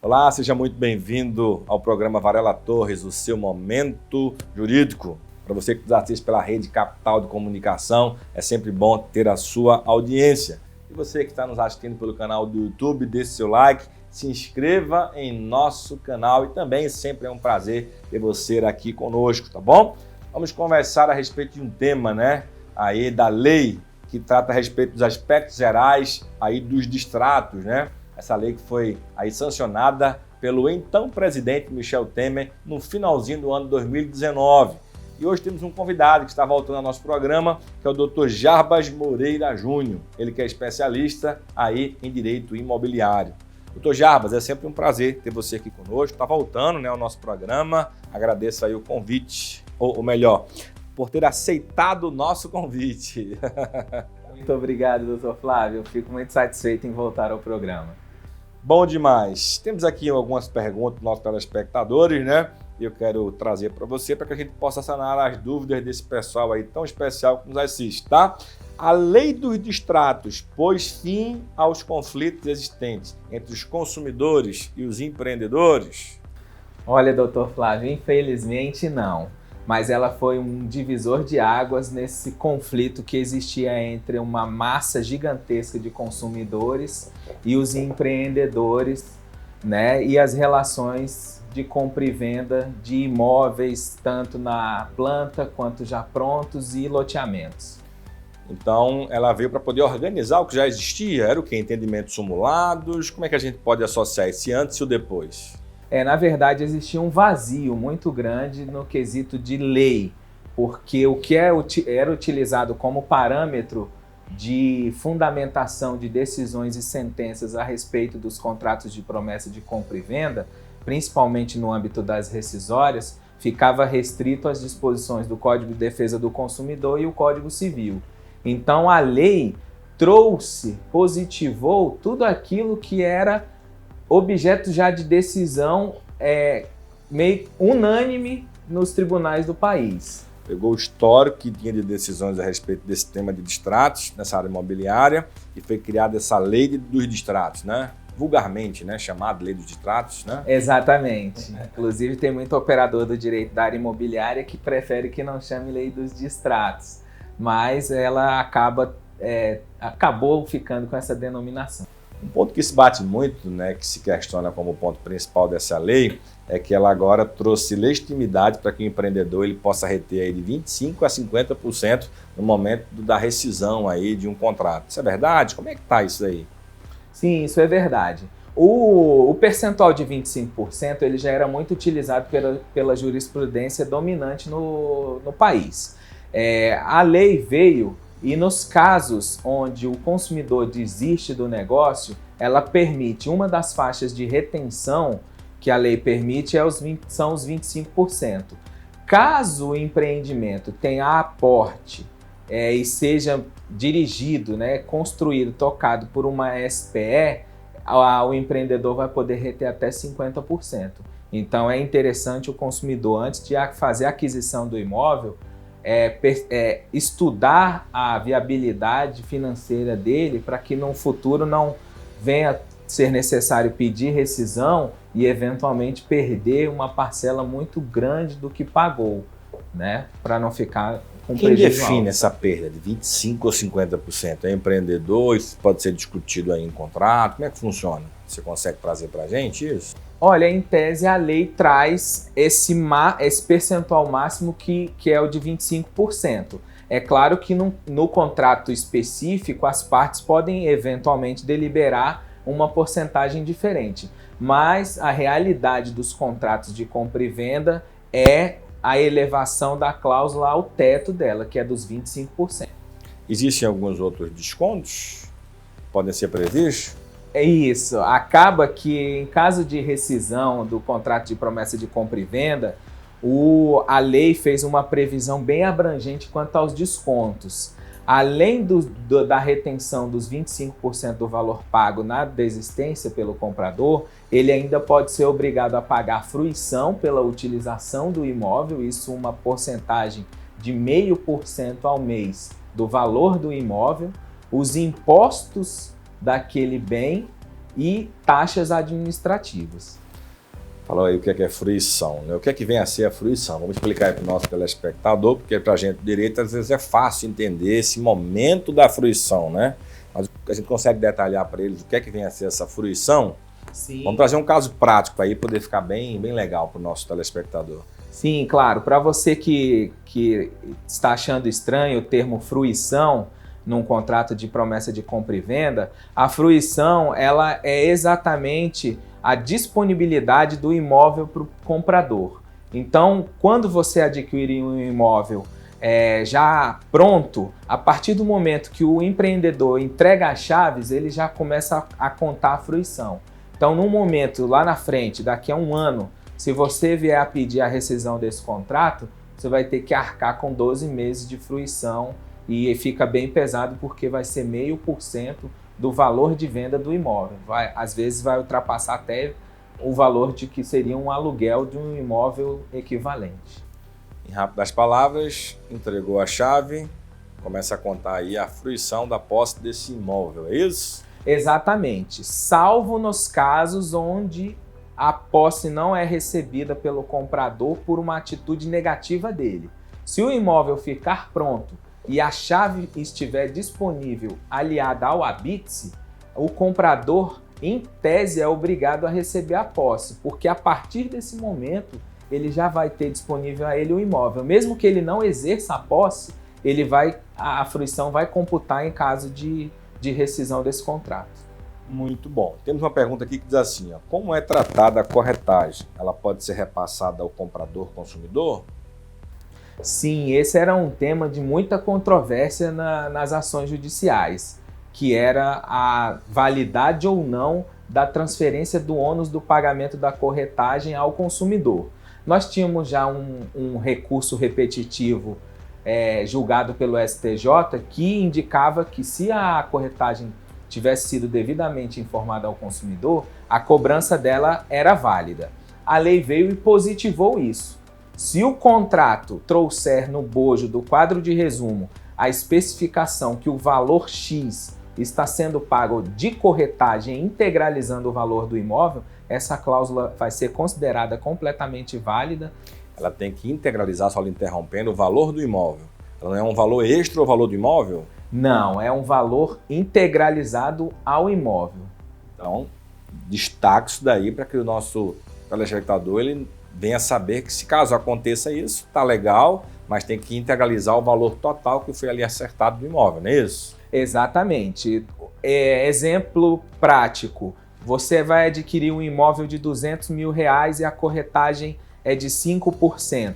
Olá, seja muito bem-vindo ao programa Varela Torres, o seu momento jurídico. Para você que nos assiste pela Rede Capital de Comunicação, é sempre bom ter a sua audiência. E você que está nos assistindo pelo canal do YouTube, deixe seu like, se inscreva em nosso canal e também sempre é um prazer ter você aqui conosco, tá bom? Vamos conversar a respeito de um tema, aí da lei que trata a respeito dos aspectos gerais aí dos distratos, Essa lei que foi aí sancionada pelo então presidente Michel Temer no finalzinho do ano 2019. E hoje temos um convidado que está voltando ao nosso programa, que é o Dr. Jarbas Moreira Júnior. Ele que é especialista aí em direito imobiliário. Dr. Jarbas, é sempre um prazer ter você aqui conosco. Está voltando ao nosso programa. Agradeço aí o convite, ou melhor, por ter aceitado o nosso convite. Muito obrigado, doutor Flávio. Eu fico muito satisfeito em voltar ao programa. Bom demais. Temos aqui algumas perguntas dos nossos telespectadores, E eu quero trazer para você para que a gente possa sanar as dúvidas desse pessoal aí tão especial que nos assiste, tá? A lei dos distratos pôs fim aos conflitos existentes entre os consumidores e os empreendedores? Olha, doutor Flávio, infelizmente não. Mas ela foi um divisor de águas nesse conflito que existia entre uma massa gigantesca de consumidores e os empreendedores, e as relações de compra e venda de imóveis, tanto na planta quanto já prontos e loteamentos. Então, ela veio para poder organizar o que já existia? Era o quê? Entendimentos simulados? Como é que a gente pode associar esse antes e o depois? Na verdade, existia um vazio muito grande no quesito de lei, porque o que era utilizado como parâmetro de fundamentação de decisões e sentenças a respeito dos contratos de promessa de compra e venda, principalmente no âmbito das rescisórias, ficava restrito às disposições do Código de Defesa do Consumidor e o Código Civil. Então, a lei positivou tudo aquilo que era objeto já de decisão meio unânime nos tribunais do país. Pegou o histórico que tinha de decisões a respeito desse tema de distratos nessa área imobiliária e foi criada essa lei dos distratos, vulgarmente, chamada lei dos distratos, Exatamente. Inclusive tem muito operador do direito da área imobiliária que prefere que não chame lei dos distratos, mas ela acabou ficando com essa denominação. Um ponto que se bate muito, que se questiona como ponto principal dessa lei, é que ela agora trouxe legitimidade para que o empreendedor ele possa reter aí de 25% a 50% no momento da rescisão aí de um contrato. Isso é verdade? Como é que está isso aí? Sim, isso é verdade. O percentual de 25% ele já era muito utilizado pela jurisprudência dominante no país. A lei veio e nos casos onde o consumidor desiste do negócio, ela permite, uma das faixas de retenção que a lei permite são os 25%. Caso o empreendimento tenha aporte e seja dirigido, construído, tocado por uma SPE, o empreendedor vai poder reter até 50%. Então é interessante o consumidor, antes de fazer a aquisição do imóvel, estudar a viabilidade financeira dele para que no futuro não venha ser necessário pedir rescisão e eventualmente perder uma parcela muito grande do que pagou, para não ficar com prejuízo. Quem define essa perda de 25% ou 50%? É empreendedor? Isso pode ser discutido aí em contrato? Como é que funciona? Você consegue trazer para a gente isso? Olha, em tese a lei traz esse percentual máximo que é o de 25%. É claro que no contrato específico as partes podem eventualmente deliberar uma porcentagem diferente, mas a realidade dos contratos de compra e venda é a elevação da cláusula ao teto dela, que é dos 25%. Existem alguns outros descontos que podem ser previstos? É isso, acaba que em caso de rescisão do contrato de promessa de compra e venda, a lei fez uma previsão bem abrangente quanto aos descontos. Além da retenção dos 25% do valor pago na desistência pelo comprador, ele ainda pode ser obrigado a pagar fruição pela utilização do imóvel, isso uma porcentagem de 0,5% ao mês do valor do imóvel, os impostos daquele bem e taxas administrativas. Falou aí o que é fruição, né? O que vem a ser a fruição? Vamos explicar aí para o nosso telespectador, porque para a gente do direito às vezes é fácil entender esse momento da fruição, né? Mas a gente consegue detalhar para eles o que vem a ser essa fruição? Sim. Vamos trazer um caso prático aí, poder ficar bem legal para o nosso telespectador. Sim, claro. Para você que está achando estranho o termo fruição num contrato de promessa de compra e venda, a fruição ela é exatamente a disponibilidade do imóvel para o comprador. Então, quando você adquirir um imóvel já pronto, a partir do momento que o empreendedor entrega as chaves, ele já começa a contar a fruição. Então, no momento lá na frente, daqui a um ano, se você vier a pedir a rescisão desse contrato, você vai ter que arcar com 12 meses de fruição e fica bem pesado porque vai ser 0,5% do valor de venda do imóvel. Às vezes vai ultrapassar até o valor de que seria um aluguel de um imóvel equivalente. Em rápidas palavras, entregou a chave, começa a contar aí a fruição da posse desse imóvel, é isso? Exatamente, salvo nos casos onde a posse não é recebida pelo comprador por uma atitude negativa dele. Se o imóvel ficar pronto e a chave estiver disponível aliada ao habite-se, o comprador, em tese, é obrigado a receber a posse, porque a partir desse momento ele já vai ter disponível a ele o imóvel. Mesmo que ele não exerça a posse, a fruição vai computar em caso de rescisão desse contrato. Muito bom. Temos uma pergunta aqui que diz assim, ó, como é tratada a corretagem? Ela pode ser repassada ao comprador-consumidor? Sim, esse era um tema de muita controvérsia nas ações judiciais, que era a validade ou não da transferência do ônus do pagamento da corretagem ao consumidor. Nós tínhamos já um recurso repetitivo julgado pelo STJ que indicava que se a corretagem tivesse sido devidamente informada ao consumidor, a cobrança dela era válida. A lei veio e positivou isso. Se o contrato trouxer no bojo do quadro de resumo a especificação que o valor X está sendo pago de corretagem integralizando o valor do imóvel, essa cláusula vai ser considerada completamente válida. Ela tem que integralizar, só lhe interrompendo, o valor do imóvel. Ela não é um valor extra ou valor do imóvel? Não, é um valor integralizado ao imóvel. Então, destaque isso daí para que o nosso telespectador ele venha saber que se caso aconteça isso, tá legal, mas tem que integralizar o valor total que foi ali acertado do imóvel, não é isso? Exatamente. Exemplo prático, você vai adquirir um imóvel de R$200 mil e a corretagem é de 5%.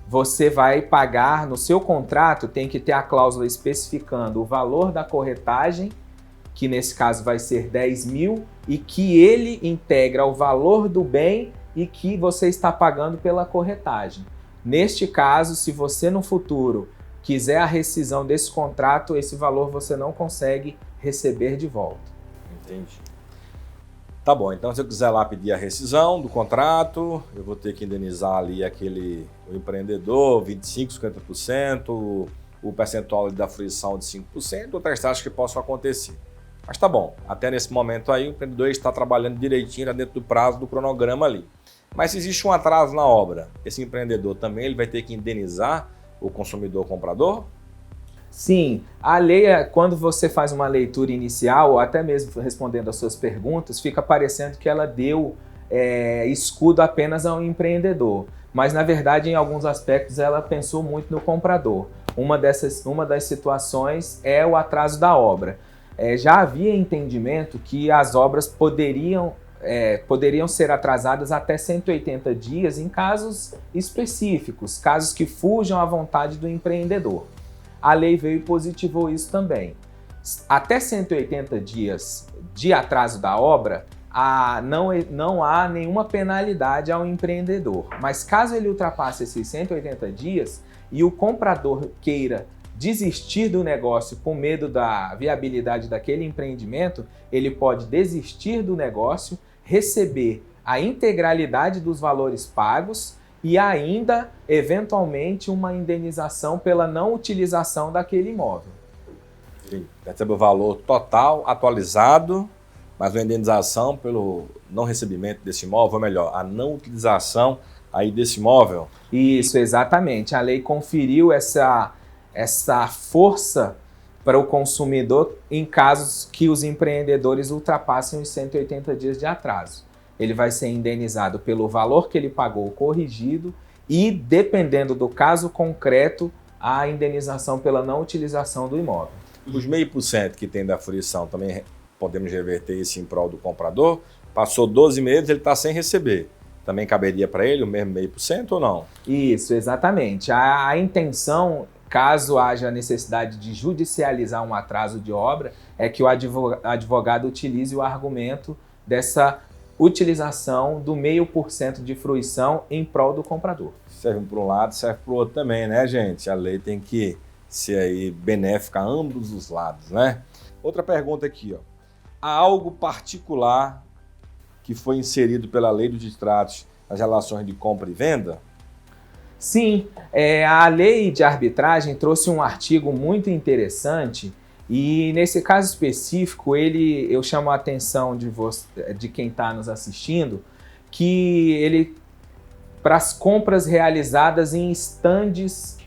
Você vai pagar, no seu contrato, tem que ter a cláusula especificando o valor da corretagem, que nesse caso vai ser 10 mil, e que ele integra o valor do bem e que você está pagando pela corretagem. Neste caso, se você no futuro quiser a rescisão desse contrato, esse valor você não consegue receber de volta. Entendi. Tá bom, então se eu quiser lá pedir a rescisão do contrato, eu vou ter que indenizar ali o empreendedor, 25%, 50%, o percentual da fruição de 5%, outras taxas que possam acontecer. Mas tá bom, até nesse momento aí o empreendedor está trabalhando direitinho dentro do prazo do cronograma ali. Mas se existe um atraso na obra, esse empreendedor também ele vai ter que indenizar o consumidor comprador? Sim, a lei, quando você faz uma leitura inicial, ou até mesmo respondendo às suas perguntas, fica parecendo que ela deu escudo apenas ao empreendedor. Mas, na verdade, em alguns aspectos, ela pensou muito no comprador. Uma das situações é o atraso da obra. Já havia entendimento que as obras poderiam ser atrasadas até 180 dias em casos específicos, casos que fujam à vontade do empreendedor. A lei veio e positivou isso também. Até 180 dias de atraso da obra, não há nenhuma penalidade ao empreendedor. Mas caso ele ultrapasse esses 180 dias e o comprador queira desistir do negócio com medo da viabilidade daquele empreendimento, ele pode desistir do negócio, receber a integralidade dos valores pagos e ainda, eventualmente, uma indenização pela não utilização daquele imóvel. Sim, recebe o valor total, atualizado, mas uma indenização pelo não recebimento desse imóvel, ou melhor, a não utilização aí desse imóvel. Isso, exatamente. A lei conferiu essa força para o consumidor em casos que os empreendedores ultrapassem os 180 dias de atraso. Ele vai ser indenizado pelo valor que ele pagou corrigido e, dependendo do caso concreto, a indenização pela não utilização do imóvel. Os 0,5% que tem da fruição também podemos reverter isso em prol do comprador. Passou 12 meses, ele está sem receber. Também caberia para ele o mesmo 0,5% ou não? Isso, exatamente. A intenção, caso haja necessidade de judicializar um atraso de obra, é que o advogado utilize o argumento dessa utilização do 0,5% de fruição em prol do comprador. Serve para um lado, serve para o outro também, né, gente? A lei tem que ser aí benéfica a ambos os lados, né? Outra pergunta aqui, ó. Há algo particular que foi inserido pela lei dos distratos nas relações de compra e venda? Sim, a lei de arbitragem trouxe um artigo muito interessante e, nesse caso específico, eu chamo a atenção de quem está nos assistindo, que ele, para as compras realizadas em estandes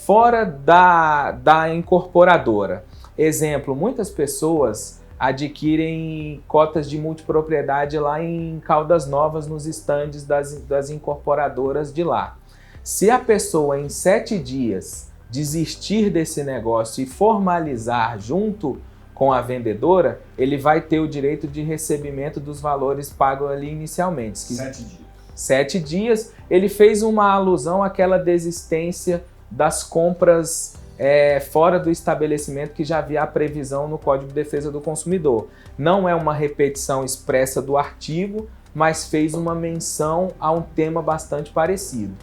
fora da incorporadora. Exemplo, muitas pessoas adquirem cotas de multipropriedade lá em Caldas Novas, nos estandes das incorporadoras de lá. Se a pessoa em 7 dias desistir desse negócio e formalizar junto com a vendedora, ele vai ter o direito de recebimento dos valores pagos ali inicialmente. 7 dias. 7 dias, ele fez uma alusão àquela desistência das compras fora do estabelecimento que já havia a previsão no Código de Defesa do Consumidor. Não é uma repetição expressa do artigo, mas fez uma menção a um tema bastante parecido.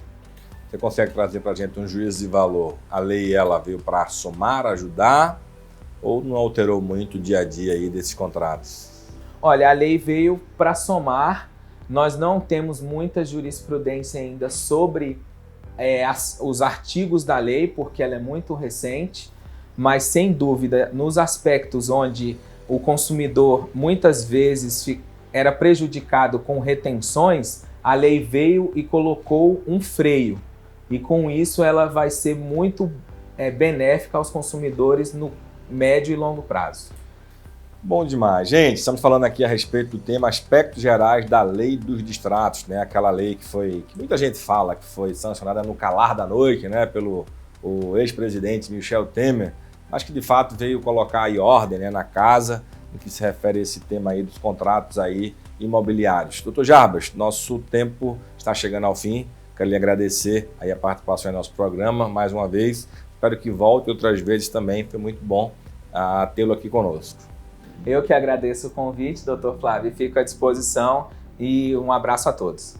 Você consegue trazer para a gente um juízo de valor? A lei ela veio para somar, ajudar, ou não alterou muito o dia a dia aí desses contratos? Olha, a lei veio para somar. Nós não temos muita jurisprudência ainda sobre os artigos da lei, porque ela é muito recente, mas sem dúvida, nos aspectos onde o consumidor muitas vezes era prejudicado com retenções, a lei veio e colocou um freio. E com isso ela vai ser muito benéfica aos consumidores no médio e longo prazo. Bom demais. Gente, estamos falando aqui a respeito do tema aspectos gerais da lei dos distratos, né? Aquela lei que muita gente fala que foi sancionada no calar da noite, né? Pelo ex-presidente Michel Temer, mas que de fato veio colocar aí ordem, né, na casa, no que se refere a esse tema aí dos contratos aí imobiliários. Doutor Jarbas, nosso tempo está chegando ao fim. Quero lhe agradecer aí a participação em nosso programa mais uma vez. Espero que volte outras vezes também. Foi muito bom tê-lo aqui conosco. Eu que agradeço o convite, doutor Flávio, fico à disposição e um abraço a todos.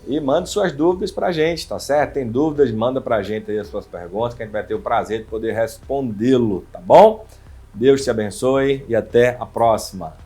E mande suas dúvidas para a gente, tá certo? Tem dúvidas, manda para a gente aí as suas perguntas, que a gente vai ter o prazer de poder respondê-lo, tá bom? Deus te abençoe e até a próxima.